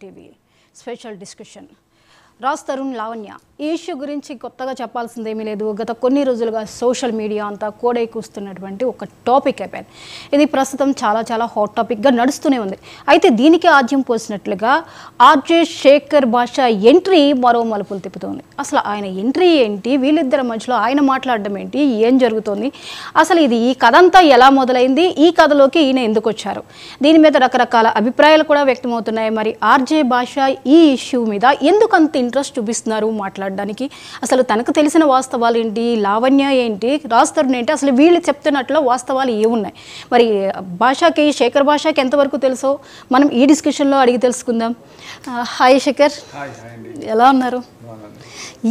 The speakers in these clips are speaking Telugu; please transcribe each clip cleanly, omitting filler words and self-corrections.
TV special discussion Raj Tarun Lavanya ఈ ఇష్యూ గురించి కొత్తగా చెప్పాల్సిందేమీ లేదు. గత కొన్ని రోజులుగా సోషల్ మీడియా అంతా కోడైకూస్తున్నటువంటి ఒక టాపిక్ అయిపోయింది. ఇది ప్రస్తుతం చాలా హాట్ టాపిక్గా నడుస్తూనే ఉంది. అయితే దీనికి ఆద్యం పోసినట్లుగా ఆర్జే శేఖర్ భాష ఎంట్రీ మరో మలుపులు తిప్పుతోంది. అసలు ఆయన ఎంట్రీ ఏంటి, వీళ్ళిద్దరి మధ్యలో ఆయన మాట్లాడడం ఏంటి, ఏం జరుగుతోంది, అసలు ఇది ఈ కథ అంతా ఎలా మొదలైంది, ఈ కథలోకి ఈయన ఎందుకు వచ్చారు, దీని మీద రకరకాల అభిప్రాయాలు కూడా వ్యక్తమవుతున్నాయి. మరి ఆర్జే భాష ఈ ఇష్యూ మీద ఎందుకు అంత ఇంట్రెస్ట్ చూపిస్తున్నారు మాట్లాడడానికి, అసలు తనకు తెలిసిన వాస్తవాలు ఏంటి, లావణ్య ఏంటి, రాజ్ తరుణ్ ఏంటి, అసలు వీళ్ళు చెప్తున్నట్లు వాస్తవాలు ఏమున్నాయి, మరి భాషకి శేఖర్ భాషకి ఎంతవరకు తెలుసో మనం ఈ డిస్కషన్లో అడిగి తెలుసుకుందాం. హాయ్ శేఖర్, ఎలా ఉన్నారు?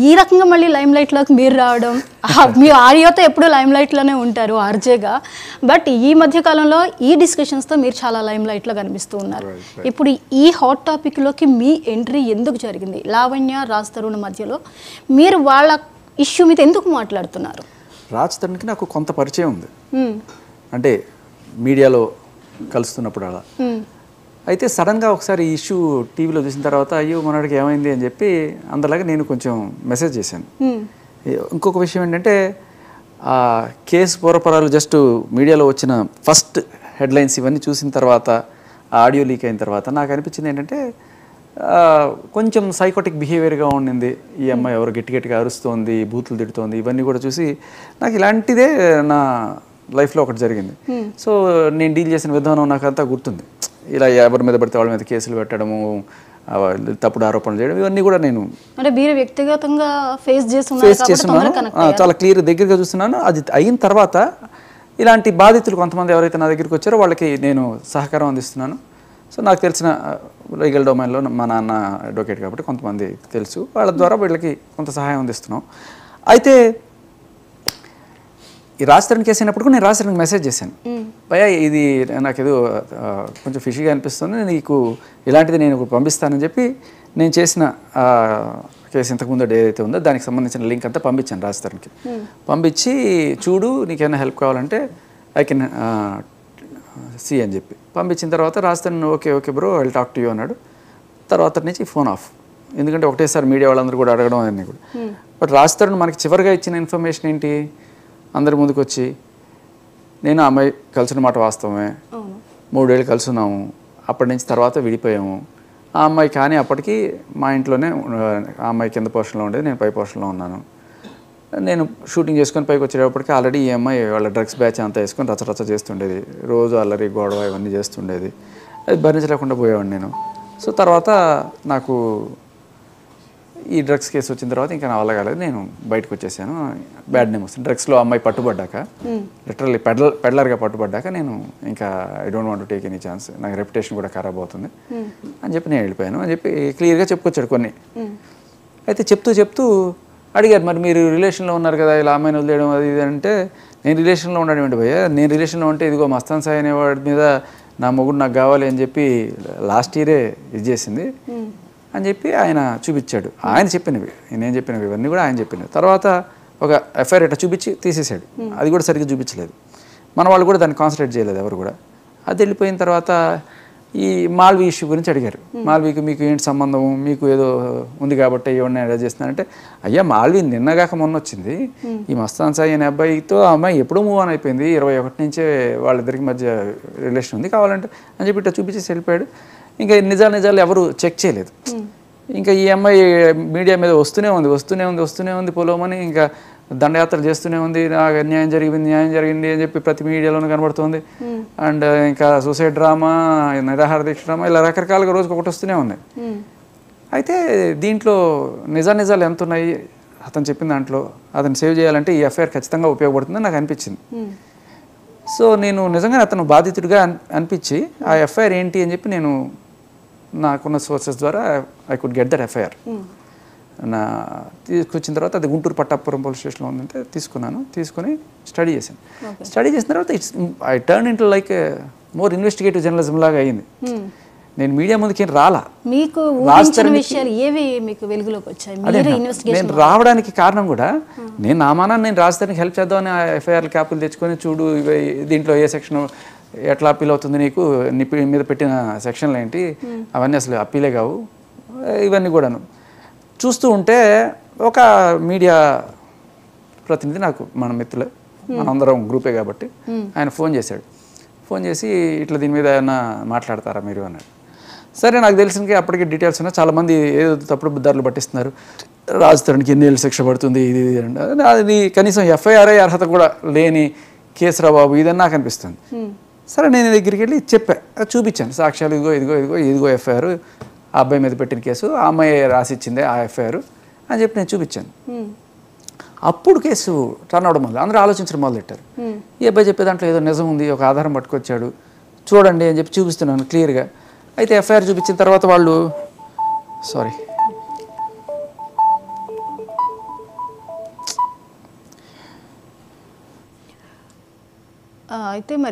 ఈ రకంగా మళ్ళీ లైమ్ లైట్లోకి మీరు రావడం, మీ ఆడియోతో ఎప్పుడు లైమ్ లైట్లోనే ఉంటారు ఆర్జేగా, బట్ ఈ మధ్యకాలంలో ఈ డిస్కషన్స్తో మీరు చాలా లైమ్ లైట్లో కనిపిస్తూ ఉన్నారు. ఇప్పుడు ఈ హాట్ టాపిక్లోకి మీ ఎంట్రీ ఎందుకు జరిగింది? లావణ్య రాజ్ తరుణ్ మధ్యలో మీరు వాళ్ళ ఇష్యూ మీద ఎందుకు మాట్లాడుతున్నారు? రాజ్ తరుణ్కి నాకు కొంత పరిచయం ఉంది, అంటే మీడియాలో కలుస్తున్నప్పుడు అలా. అయితే సడన్గా ఒకసారి ఈ ఇష్యూ టీవీలో చూసిన తర్వాత అయ్యో మనడికి ఏమైంది అని చెప్పి అందులాగా నేను కొంచెం మెసేజ్ చేశాను. ఇంకొక విషయం ఏంటంటే ఆ కేసు పూర్వపరాలు జస్ట్ మీడియాలో వచ్చిన ఫస్ట్ హెడ్లైన్స్ ఇవన్నీ చూసిన తర్వాత, ఆడియో లీక్ అయిన తర్వాత నాకు అనిపించింది ఏంటంటే కొంచెం సైకోటిక్ బిహేవియర్గా ఉండింది. ఈ అమ్మాయి ఎవరు గట్టిగా అరుస్తోంది, బూతులు తిడుతోంది, ఇవన్నీ కూడా చూసి నాకు ఇలాంటిదే నా లైఫ్లో ఒకటి జరిగింది. సో నేను డీల్ చేసిన విధానం నాకు అంతా గుర్తుంది. ఇలా ఎవరి మీద పడితే వాళ్ళ మీద కేసులు పెట్టడము, తప్పుడు ఆరోపణలు చేయడం, ఇవన్నీ కూడా నేను వ్యక్తిగతంగా ఫేస్ చేస్తున్నాను. చాలా క్లియర్ దగ్గరగా చూస్తున్నాను. అది అయిన తర్వాత ఇలాంటి బాధితులు కొంతమంది ఎవరైతే నా దగ్గరికి వచ్చారో వాళ్ళకి నేను సహకారం అందిస్తున్నాను. సో నాకు తెలిసిన లీగల్ డొమైన్లో మా నాన్న అడ్వకేట్ కాబట్టి కొంతమంది తెలుసు, వాళ్ళ ద్వారా వీళ్ళకి కొంత సహాయం అందిస్తున్నాం. అయితే ఈ రాజ్ తరుణ్ కేసు అయినప్పుడు నేను రాజ్ తరుణ్కి మెసేజ్ చేశాను, భయ్యా ఇది నాకు ఏదో కొంచెం ఫిషీగా అనిపిస్తుంది, నీకు ఇలాంటిది నేను పంపిస్తానని చెప్పి నేను చేసిన కేసు ఇంతకుముందు ఏదైతే ఉందో దానికి సంబంధించిన లింక్ అంతా పంపించాను రాజ్ తరుణ్కి. పంపించి చూడు నీకేమైనా హెల్ప్ కావాలంటే ఐ కెన్ సి అని చెప్పి పంపించిన తర్వాత Raj Tarun okay bro I will talk to you అన్నాడు. తర్వాత నుంచి ఫోన్ ఆఫ్, ఎందుకంటే ఒకటేసారి మీడియా వాళ్ళందరూ కూడా అడగడం అన్నీ కూడా. బట్ రాజ్ తరుణ్ మనకి చివరిగా ఇచ్చిన ఇన్ఫర్మేషన్ ఏంటి, అందరి ముందుకు వచ్చి నేను ఆ అమ్మాయి కలిసిన మాట వాస్తవమే, 3 ఏళ్ళు కలుసున్నాము, అప్పటి నుంచి తర్వాత విడిపోయాము. ఆ అమ్మాయి కానీ అప్పటికి మా ఇంట్లోనే, ఆ అమ్మాయి కింద పోర్షన్లో ఉండేది, నేను పై పోర్షన్లో ఉన్నాను. నేను షూటింగ్ చేసుకొని పైకి వచ్చేటప్పటికి ఆల్రెడీ ఈ అమ్మాయి వాళ్ళ డ్రగ్స్ బ్యాచ్ అంతా వేసుకొని రచ్చ చేస్తుండేది, రోజు అల్లరి గొడవ ఇవన్నీ చేస్తుండేది. అది భరించలేకుండా పోయేవాడిని నేను. సో తర్వాత నాకు ఈ డ్రగ్స్ కేసు వచ్చిన తర్వాత ఇంకా నా వల్ల కాలేదు, నేను బయటకు వచ్చేసాను. బ్యాడ్ నేమ్ వస్తుంది డ్రగ్స్లో అమ్మాయి పట్టుబడ్డాక, లిటరల్లీ పెడ్లర్గా పట్టుబడ్డాక నేను ఇంకా I don't want to take any chance, నాకు రెప్యుటేషన్ కూడా ఖరాబ్ అవుతుంది అని చెప్పి నేను వెళ్ళిపోయాను అని చెప్పి క్లియర్గా చెప్పుకొచ్చాడు కొన్ని. అయితే చెప్తూ అడిగారు, మరి మీరు రిలేషన్లో ఉన్నారు కదా, ఇలా అమ్మాయిని వదిలేయడం అది ఇది అంటే, నేను రిలేషన్లో ఉండడం ఏంటి భయ్యా, నేను రిలేషన్లో ఉంటే ఇదిగో మస్తాన్ సాయి అనేవాడి మీద నా మొగుడు నాకు కావాలి అని చెప్పి లాస్ట్ ఇయరే ఇది చేసింది అని చెప్పి ఆయన చూపించాడు. ఆయన చెప్పినవి, నేను చెప్పినవి ఇవన్నీ కూడా ఆయన చెప్పినవి. తర్వాత ఒక ఎఫ్ఐఆర్ ఇట్లా చూపించి తీసేసాడు, అది కూడా సరిగ్గా చూపించలేదు. మన వాళ్ళు కూడా దాన్ని కాన్సన్ట్రేట్ చేయలేదు ఎవరు కూడా. అది వెళ్ళిపోయిన తర్వాత ఈ మాల్వి ఇష్యూ గురించి అడిగారు. మాల్వికి మీకు ఏంటి సంబంధం, మీకు ఏదో ఉంది కాబట్టి ఎవరిని అరెస్ట్ చేస్తున్నారంటే, అయ్యా మాల్వి నిన్నగాక మొన్న వచ్చింది, ఈ మస్తాన్ సాయి అనే అబ్బాయితో ఆ అమ్మాయి ఎప్పుడూ మూవ్ ఆన్ అయిపోయింది, 21 నుంచే వాళ్ళిద్దరికి మధ్య రిలేషన్ ఉంది కావాలంటే అని చెప్పి ఇట్లా చూపించేసి వెళ్ళిపోయాడు. ఇంకా నిజాలు ఎవరు చెక్ చేయలేదు. ఇంకా ఈ అమ్మాయి మీడియా మీద వస్తూనే ఉంది పొలమని, ఇంకా దండయాత్ర చేస్తూనే ఉంది, నాకు న్యాయం జరిగింది అని చెప్పి ప్రతి మీడియాలోనూ కనబడుతుంది. అండ్ ఇంకా సూసైడ్ డ్రామా, నిరాహార దీక్ష డ్రామా, ఇలా రకరకాలుగా రోజుకి ఒకటి వస్తూనే ఉన్నాయి. అయితే దీంట్లో నిజాలు ఎంత ఉన్నాయి అతను చెప్పిన దాంట్లో, అతను సేవ్ చేయాలంటే ఈ ఎఫ్ఐఆర్ ఖచ్చితంగా ఉపయోగపడుతుందని నాకు అనిపించింది. సో నేను నిజంగా అతను బాధితుడిగా అనిపించి ఆ ఎఫ్ఐఆర్ ఏంటి అని చెప్పి నేను నాకున్న సోర్సెస్ ద్వారా I could get that FIR. నా తీసుకొచ్చిన తర్వాత అది గుంటూరు పట్టాపురం పోలీస్ స్టేషన్లో ఉందంటే తీసుకొని స్టడీ చేశాను. స్టడీ చేసిన తర్వాత I turn into like more investigative journalism లాగా అయింది. నేను మీడియా ముందుకి రాలా. మీకు నేను రావడానికి కారణం కూడా నేను నా మానాన్ని నేను రాజ్ తరుణ్కి హెల్ప్ చేద్దామని ఎఫ్ఐఆర్ క్యాపులు తెచ్చుకొని చూడు దీంట్లో ఏ సెక్షన్ ఎట్లా అప్పీల్ అవుతుంది నీకు నీ మీద పెట్టిన సెక్షన్లు ఏంటి, అవన్నీ అసలు అప్పీలే కావు, ఇవన్నీ కూడాను చూస్తూ ఉంటే ఒక మీడియా ప్రతినిధి నాకు మన మిత్రులే, మనందరం గ్రూపే కాబట్టి ఆయన ఫోన్ చేశాడు. ఫోన్ చేసి ఇట్లా దీని మీద ఏమైనా మాట్లాడతారా మీరు అన్నాడు. సరే, నాకు తెలిసిన అప్పటికి డీటెయిల్స్ ఉన్నాయి, చాలామంది ఏదో తప్పుడు దారులు పట్టిస్తున్నారు, రాజ్ తరుణ్కి ఎన్ని ఏళ్ళు శిక్ష పడుతుంది ఇది అది కనీసం ఎఫ్ఐఆర్ అర్హత కూడా లేని కేసురా బాబు ఇదని నాకు అనిపిస్తుంది. సరే, నేను దగ్గరికి వెళ్ళి చెప్పా, చూపించాను సాక్ష్యాలు, ఇదిగో ఇదిగో ఇదిగో ఇదిగో ఎఫ్ఐఆర్, ఆ అబ్బాయి మీద పెట్టిన కేసు, ఆ అమ్మాయి రాసిచ్చిందే ఆ ఎఫ్ఐఆర్ అని చెప్పి నేను చూపించాను. అప్పుడు కేసు టర్న్ అవడం వల్ల అందరూ ఆలోచించడం మొదలెట్టారు. ఈ అబ్బాయి చెప్పే దాంట్లో ఏదో నిజం ఉంది, ఒక ఆధారం పట్టుకొచ్చాడు, చూడండి అని చెప్పి చూపిస్తున్నాను క్లియర్గా. అయితే ఎఫ్ఐఆర్ చూపించిన తర్వాత వాళ్ళు సారీ అయితే మరి